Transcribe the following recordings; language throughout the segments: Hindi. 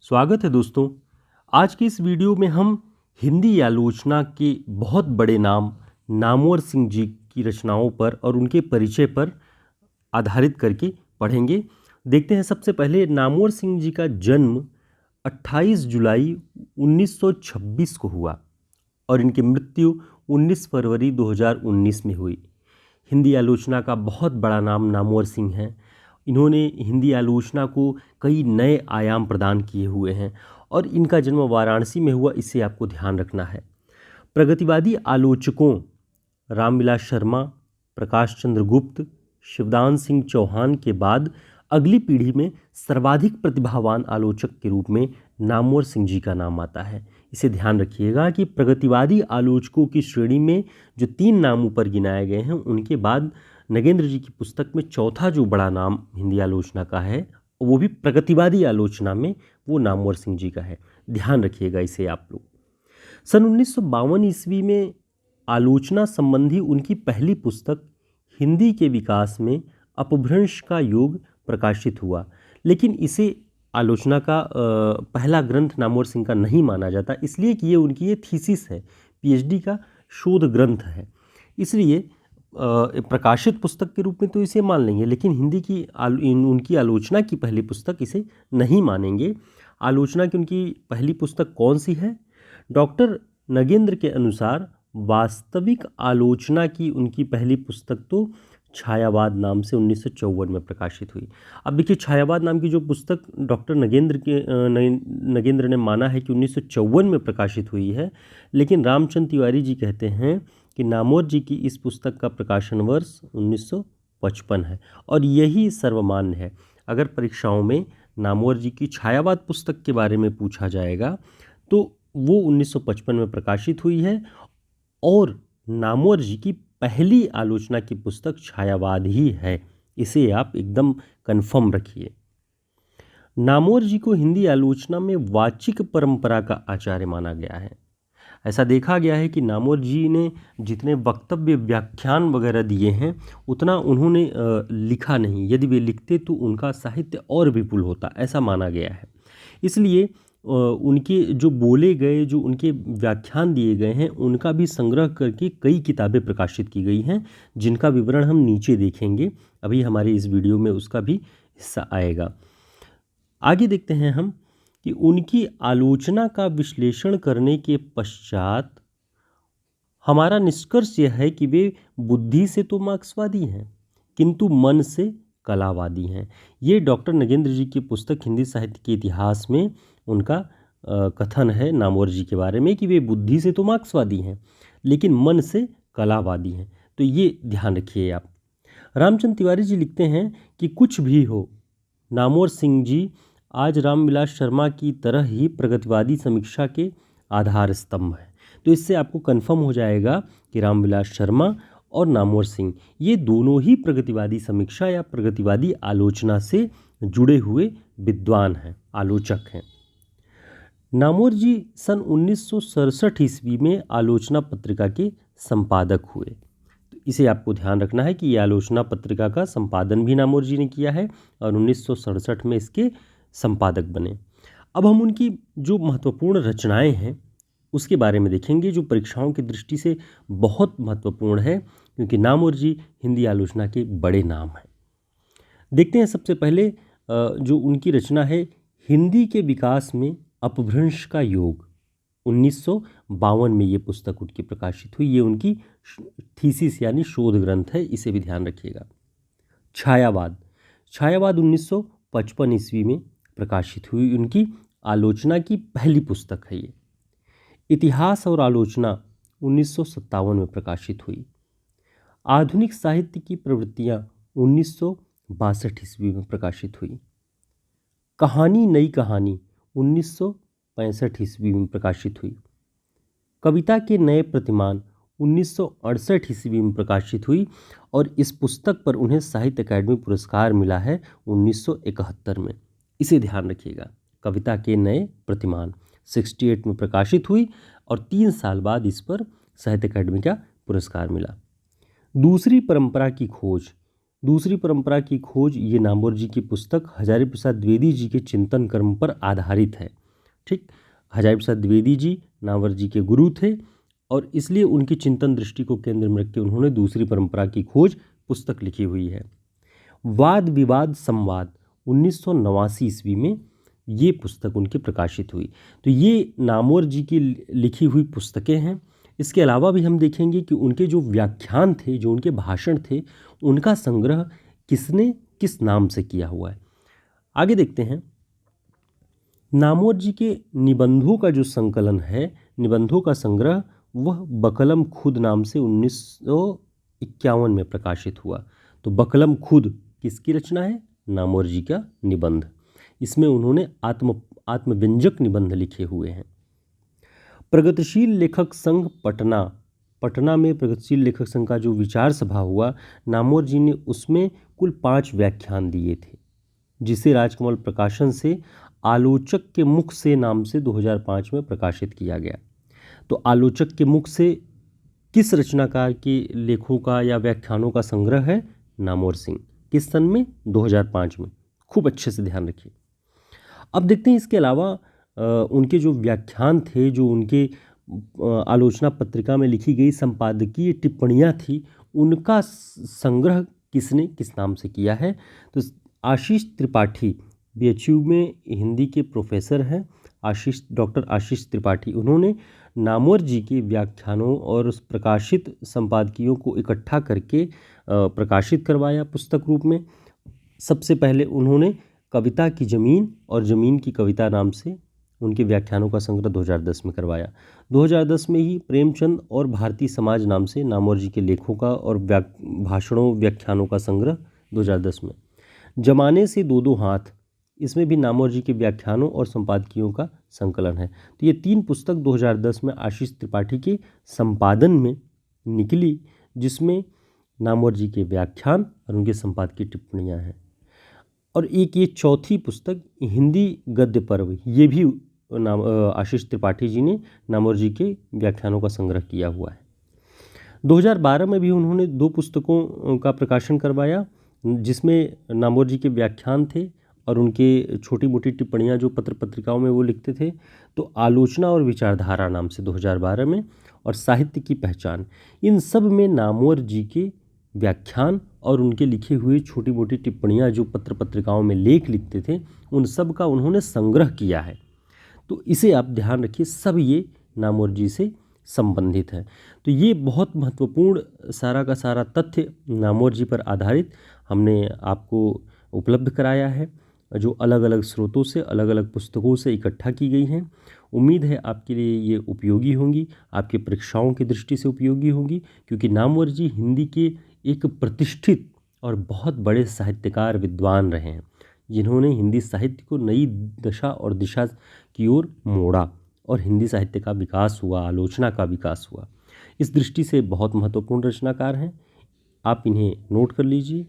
स्वागत है दोस्तों। आज की इस वीडियो में हम हिंदी आलोचना के बहुत बड़े नाम नामवर सिंह जी की रचनाओं पर और उनके परिचय पर आधारित करके पढ़ेंगे। देखते हैं, सबसे पहले नामवर सिंह जी का जन्म 28 जुलाई 1926 को हुआ और इनकी मृत्यु 19 फरवरी 2019 में हुई। हिंदी आलोचना का बहुत बड़ा नाम नामवर सिंह है। इन्होंने हिंदी आलोचना को कई नए आयाम प्रदान किए हुए हैं और इनका जन्म वाराणसी में हुआ, इससे आपको ध्यान रखना है। प्रगतिवादी आलोचकों रामविलास शर्मा, प्रकाश चंद्र गुप्त, शिवदान सिंह चौहान के बाद अगली पीढ़ी में सर्वाधिक प्रतिभावान आलोचक के रूप में नामवर सिंह जी का नाम आता है। इसे ध्यान रखिएगा कि प्रगतिवादी आलोचकों की श्रेणी में जो 3 नाम ऊपर गिनाए गए हैं, उनके बाद नगेंद्र जी की पुस्तक में चौथा जो बड़ा नाम हिंदी आलोचना का है, वो भी प्रगतिवादी आलोचना में वो नामवर सिंह जी का है। ध्यान रखिएगा इसे आप लोग। सन 1952 ईस्वी में आलोचना संबंधी उनकी पहली पुस्तक हिंदी के विकास में अपभ्रंश का योग प्रकाशित हुआ, लेकिन इसे आलोचना का पहला ग्रंथ नामवर सिंह का नहीं माना जाता, इसलिए कि ये थीसिस है, पीएचडी का शोध ग्रंथ है। इसलिए प्रकाशित पुस्तक के रूप में तो इसे मान लेंगे, लेकिन हिंदी की उनकी आलोचना की पहली पुस्तक इसे नहीं मानेंगे। आलोचना की उनकी पहली पुस्तक कौन सी है? डॉक्टर नगेंद्र के अनुसार वास्तविक आलोचना की उनकी पहली पुस्तक तो छायावाद नाम से 1954 में प्रकाशित हुई। अब देखिए, छायावाद नाम की जो पुस्तक डॉक्टर नगेंद्र ने माना है कि 1954 में प्रकाशित हुई है, लेकिन रामचंद्र तिवारी जी कहते हैं कि नामवर जी की इस पुस्तक का प्रकाशन वर्ष 1955 है और यही सर्वमान्य है। अगर परीक्षाओं में नामवर जी की छायावाद पुस्तक के बारे में पूछा जाएगा तो वो 1955 में प्रकाशित हुई है और नामवर जी की पहली आलोचना की पुस्तक छायावाद ही है। इसे आप एकदम कन्फर्म रखिए। नामवर जी को हिंदी आलोचना में वाचिक परंपरा का आचार्य माना गया है। ऐसा देखा गया है कि नामवर जी ने जितने वक्तव्य, व्याख्यान वगैरह दिए हैं, उतना उन्होंने लिखा नहीं। यदि वे लिखते तो उनका साहित्य और विपुल होता, ऐसा माना गया है। इसलिए उनके जो बोले गए, जो उनके व्याख्यान दिए गए हैं, उनका भी संग्रह करके कई किताबें प्रकाशित की गई हैं, जिनका विवरण हम नीचे देखेंगे। अभी हमारे इस वीडियो में उसका भी हिस्सा आएगा। आगे देखते हैं हम कि उनकी आलोचना का विश्लेषण करने के पश्चात हमारा निष्कर्ष यह है कि वे बुद्धि से तो मार्क्सवादी हैं, किंतु मन से कलावादी हैं। ये डॉक्टर नगेंद्र जी की पुस्तक हिंदी साहित्य के इतिहास में उनका कथन है नामवर जी के बारे में कि वे बुद्धि से तो मार्क्सवादी हैं, लेकिन मन से कलावादी हैं। तो ये ध्यान रखिए आप। रामचंद्र तिवारी जी लिखते हैं कि कुछ भी हो, नामवर सिंह जी आज रामविलास शर्मा की तरह ही प्रगतिवादी समीक्षा के आधार स्तंभ हैं। तो इससे आपको कन्फर्म हो जाएगा कि रामविलास शर्मा और नामवर सिंह ये दोनों ही प्रगतिवादी समीक्षा या प्रगतिवादी आलोचना से जुड़े हुए विद्वान हैं, आलोचक हैं। नामवर जी सन 1967 ईस्वी में आलोचना पत्रिका के संपादक हुए। तो इसे आपको ध्यान रखना है कि ये आलोचना पत्रिका का संपादन भी नामवर जी ने किया है और 1967 में इसके संपादक बने। अब हम उनकी जो महत्वपूर्ण रचनाएं हैं उसके बारे में देखेंगे, जो परीक्षाओं की दृष्टि से बहुत महत्वपूर्ण है, क्योंकि नामवर जी हिंदी आलोचना के बड़े नाम हैं। देखते हैं सबसे पहले जो उनकी रचना है, हिंदी के विकास में अपभ्रंश का योग। 1952 में ये पुस्तक उनकी प्रकाशित हुई। ये उनकी थीसिस यानी शोध ग्रंथ है, इसे भी ध्यान रखिएगा। छायावाद 1955 ईस्वी में प्रकाशित हुई उनकी आलोचना की पहली पुस्तक है ये। इतिहास और आलोचना 1957 में प्रकाशित हुई। आधुनिक साहित्य की प्रवृत्तियाँ 1962 ईस्वी में प्रकाशित हुई। कहानी नई कहानी 1965 ईस्वी में प्रकाशित हुई। कविता के नए प्रतिमान 1968 ईस्वी में प्रकाशित हुई और इस पुस्तक पर उन्हें साहित्य अकादमी पुरस्कार मिला है 1971 में। इसे ध्यान रखिएगा। कविता के नए प्रतिमान 68 में प्रकाशित हुई और 3 साल बाद इस पर साहित्य अकादमी का पुरस्कार मिला। दूसरी परंपरा की खोज दूसरी परंपरा की खोज, ये नामवर जी की पुस्तक हजारी प्रसाद द्विवेदी जी के चिंतन कर्म पर आधारित है। ठीक, हजारी प्रसाद द्विवेदी जी नामवर जी के गुरु थे और इसलिए उनकी चिंतन दृष्टि को केंद्र में रख के उन्होंने दूसरी परंपरा की खोज पुस्तक लिखी हुई है। वाद विवाद संवाद 1989 ईस्वी में ये पुस्तक उनकी प्रकाशित हुई। तो ये नामवर जी की लिखी हुई पुस्तकें हैं। इसके अलावा भी हम देखेंगे कि उनके जो व्याख्यान थे, जो उनके भाषण थे, उनका संग्रह किसने किस नाम से किया हुआ है। आगे देखते हैं। नामवर जी के निबंधों का जो संकलन है, निबंधों का संग्रह, वह बकलम खुद नाम से 1951 में प्रकाशित हुआ। तो बकलम खुद किसकी रचना है? नामवर जी का निबंध। इसमें उन्होंने आत्मव्यंजक निबंध लिखे हुए हैं। प्रगतिशील लेखक संघ पटना, पटना में प्रगतिशील लेखक संघ का जो विचार सभा हुआ, नामवर जी ने उसमें कुल 5 व्याख्यान दिए थे, जिसे राजकमल प्रकाशन से आलोचक के मुख से नाम से 2005 में प्रकाशित किया गया। तो आलोचक के मुख से किस रचनाकार के लेखों का या व्याख्यानों का संग्रह है? नामवर सिंह। किस सन में? 2005 में। खूब अच्छे से ध्यान रखिए। अब देखते हैं इसके अलावा उनके जो व्याख्यान थे, जो उनके आलोचना पत्रिका में लिखी गई संपादकीय टिप्पणियाँ थी, उनका संग्रह किसने किस नाम से किया है? तो आशीष त्रिपाठी बीएचयू में हिंदी के प्रोफेसर हैं, डॉक्टर आशीष त्रिपाठी। उन्होंने नामवर जी के व्याख्यानों और उस प्रकाशित संपादकीयों को इकट्ठा करके प्रकाशित करवाया पुस्तक रूप में। सबसे पहले उन्होंने कविता की ज़मीन और ज़मीन की कविता नाम से उनके व्याख्यानों का संग्रह 2010 में करवाया। 2010 में ही प्रेमचंद और भारतीय समाज नाम से नामवर जी के लेखों का और भाषणों व्याख्यानों का संग्रह 2010 में। जमाने से दो दो हाथ, इसमें भी नामवर जी के व्याख्यानों और संपादकीयों का संकलन है। तो ये 3 पुस्तक 2010 में आशीष त्रिपाठी के संपादन में निकली, जिसमें नामवर जी के व्याख्यान और उनके संपादकीय टिप्पणियाँ हैं। और एक ये चौथी पुस्तक हिंदी गद्य पर्व, ये भी आशीष त्रिपाठी जी ने नामवर जी के व्याख्यानों का संग्रह किया हुआ है। 2012 में भी उन्होंने 2 पुस्तकों का प्रकाशन करवाया, जिसमें नामवर जी के व्याख्यान थे और उनके छोटी मोटी टिप्पणियाँ जो पत्र पत्रिकाओं में वो लिखते थे। तो आलोचना और विचारधारा नाम से 2012 में, और साहित्य की पहचान, इन सब में नामवर जी के व्याख्यान और उनके लिखे हुए छोटी मोटी टिप्पणियाँ जो पत्र पत्रिकाओं में लेख लिखते थे, उन सब का उन्होंने संग्रह किया है। तो इसे आप ध्यान रखिए, सब ये नामवर जी से संबंधित है। तो ये बहुत महत्वपूर्ण सारा का सारा तथ्य नामवर जी पर आधारित हमने आपको उपलब्ध कराया है, जो अलग अलग स्रोतों से, अलग अलग पुस्तकों से इकट्ठा की गई हैं। उम्मीद है आपके लिए ये उपयोगी होंगी, आपके परीक्षाओं की दृष्टि से उपयोगी होंगी, क्योंकि नामवर जी हिंदी के एक प्रतिष्ठित और बहुत बड़े साहित्यकार विद्वान रहे हैं, जिन्होंने हिंदी साहित्य को नई दशा और दिशा की ओर मोड़ा और हिंदी साहित्य का विकास हुआ, आलोचना का विकास हुआ। इस दृष्टि से बहुत महत्वपूर्ण रचनाकार हैं। आप इन्हें नोट कर लीजिए,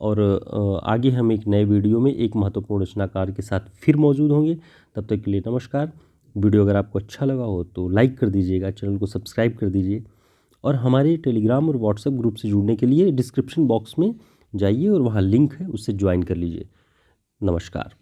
और आगे हम एक नए वीडियो में एक महत्वपूर्ण रचनाकार के साथ फिर मौजूद होंगे। तब तक के लिए नमस्कार। वीडियो अगर आपको अच्छा लगा हो तो लाइक कर दीजिएगा, चैनल को सब्सक्राइब कर दीजिए, और हमारे टेलीग्राम और व्हाट्सएप ग्रुप से जुड़ने के लिए डिस्क्रिप्शन बॉक्स में जाइए और वहाँ लिंक है, उससे ज्वाइन कर लीजिए। नमस्कार।